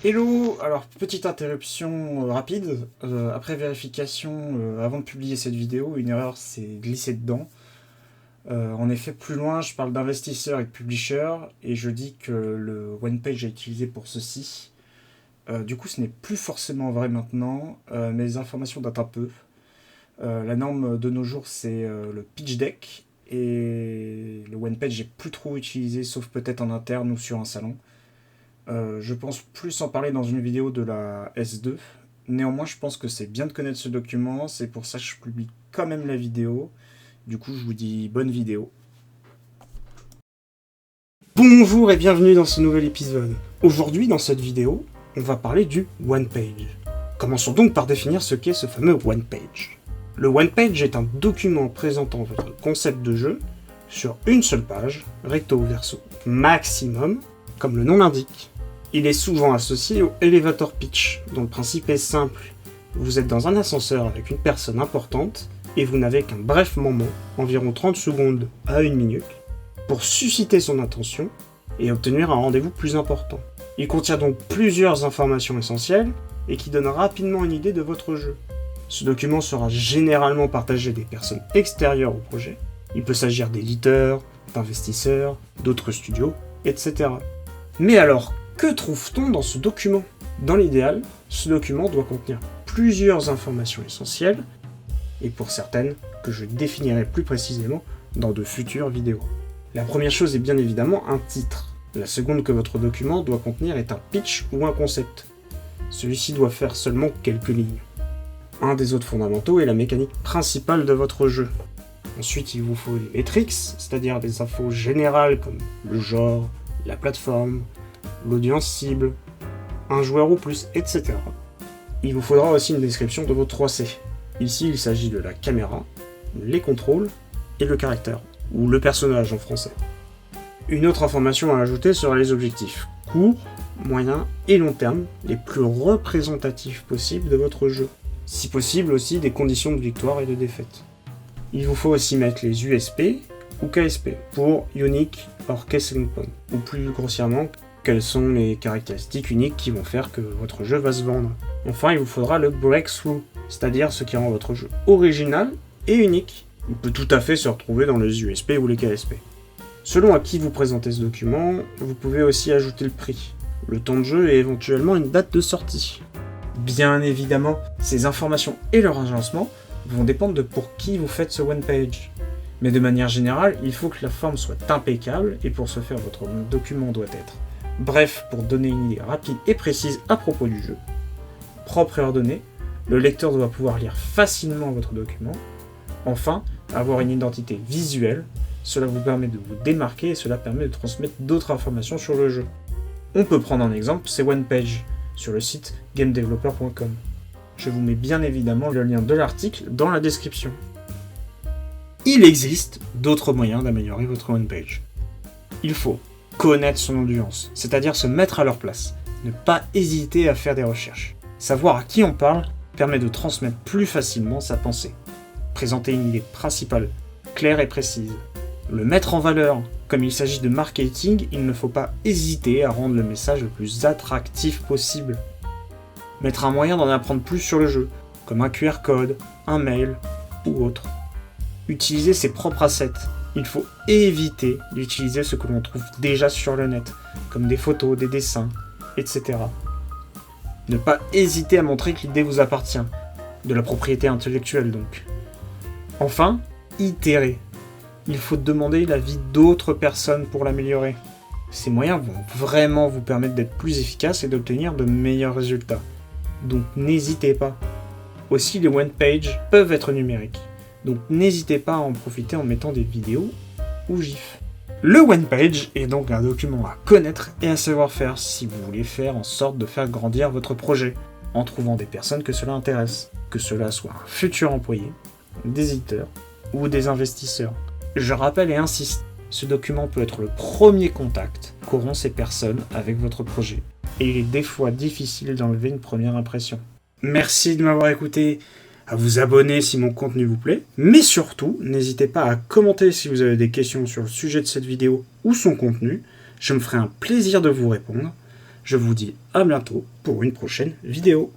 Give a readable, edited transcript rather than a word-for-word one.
Hello! Alors, petite interruption rapide. Après vérification, avant de publier cette vidéo, une erreur s'est glissée dedans. En effet, plus loin, je parle d'investisseurs et de publishers, et je dis que le one-page est utilisé pour ceci. Du coup, ce n'est plus forcément vrai maintenant, mais les informations datent un peu. La norme de nos jours, c'est le pitch deck, et le one-page n'est plus trop utilisé, sauf peut-être en interne ou sur un salon. Je pense plus en parler dans une vidéo de la S2. Néanmoins, je pense que c'est bien de connaître ce document, c'est pour ça que je publie quand même la vidéo. Du coup, je vous dis bonne vidéo. Bonjour et bienvenue dans ce nouvel épisode. Aujourd'hui, dans cette vidéo, on va parler du one page. Commençons donc par définir ce qu'est ce fameux one page. Le one page est un document présentant votre concept de jeu sur une seule page, recto verso maximum, comme le nom l'indique. Il est souvent associé au elevator pitch, dont le principe est simple. Vous êtes dans un ascenseur avec une personne importante, et vous n'avez qu'un bref moment, environ 30 secondes à 1 minute, pour susciter son attention et obtenir un rendez-vous plus important. Il contient donc plusieurs informations essentielles, et qui donnent rapidement une idée de votre jeu. Ce document sera généralement partagé à des personnes extérieures au projet. Il peut s'agir d'éditeurs, d'investisseurs, d'autres studios, etc. Mais alors, que trouve-t-on dans ce document? Dans l'idéal, ce document doit contenir plusieurs informations essentielles, et pour certaines, que je définirai plus précisément dans de futures vidéos. La première chose est bien évidemment un titre. La seconde que votre document doit contenir est un pitch ou un concept. Celui-ci doit faire seulement quelques lignes. Un des autres fondamentaux est la mécanique principale de votre jeu. Ensuite, il vous faut des metrics, c'est-à-dire des infos générales comme le genre, la plateforme, l'audience cible, un joueur ou plus, etc. Il vous faudra aussi une description de vos 3C. Ici, il s'agit de la caméra, les contrôles et le caractère, ou le personnage en français. Une autre information à ajouter sera les objectifs, court, moyen et long terme, les plus représentatifs possibles de votre jeu. Si possible aussi des conditions de victoire et de défaite. Il vous faut aussi mettre les USP ou KSP pour Unique or Key Selling Point, ou plus grossièrement, quelles sont les caractéristiques uniques qui vont faire que votre jeu va se vendre. Enfin, il vous faudra le breakthrough, c'est-à-dire ce qui rend votre jeu original et unique. Il peut tout à fait se retrouver dans les USP ou les KSP. Selon à qui vous présentez ce document, vous pouvez aussi ajouter le prix, le temps de jeu et éventuellement une date de sortie. Bien évidemment, ces informations et leur agencement vont dépendre de pour qui vous faites ce one page. Mais de manière générale, il faut que la forme soit impeccable, et pour ce faire, votre document doit être bref pour donner une idée rapide et précise à propos du jeu, propre et ordonné, le lecteur doit pouvoir lire facilement votre document, enfin, avoir une identité visuelle, cela vous permet de vous démarquer et cela permet de transmettre d'autres informations sur le jeu. On peut prendre un exemple, c'est one page, sur le site gamedeveloper.com. Je vous mets bien évidemment le lien de l'article dans la description. Il existe d'autres moyens d'améliorer votre one page. Il faut connaître son audience, c'est-à-dire se mettre à leur place, ne pas hésiter à faire des recherches. Savoir à qui on parle permet de transmettre plus facilement sa pensée. Présenter une idée principale, claire et précise. Le mettre en valeur. Comme il s'agit de marketing, il ne faut pas hésiter à rendre le message le plus attractif possible. Mettre un moyen d'en apprendre plus sur le jeu, comme un QR code, un mail ou autre. Utiliser ses propres assets. Il faut éviter d'utiliser ce que l'on trouve déjà sur le net, comme des photos, des dessins, etc. Ne pas hésiter à montrer que l'idée vous appartient, de la propriété intellectuelle donc. Enfin, itérer. Il faut demander l'avis d'autres personnes pour l'améliorer. Ces moyens vont vraiment vous permettre d'être plus efficace et d'obtenir de meilleurs résultats. Donc n'hésitez pas. Aussi, les one page peuvent être numériques. Donc n'hésitez pas à en profiter en mettant des vidéos ou GIFs. Le one page est donc un document à connaître et à savoir faire si vous voulez faire en sorte de faire grandir votre projet, en trouvant des personnes que cela intéresse, que cela soit un futur employé, des éditeurs ou des investisseurs. Je rappelle et insiste, ce document peut être le premier contact qu'auront ces personnes avec votre projet, et il est des fois difficile d'enlever une première impression. Merci de m'avoir écouté, à vous abonner si mon contenu vous plaît, mais surtout, n'hésitez pas à commenter si vous avez des questions sur le sujet de cette vidéo ou son contenu, je me ferai un plaisir de vous répondre. Je vous dis à bientôt pour une prochaine vidéo.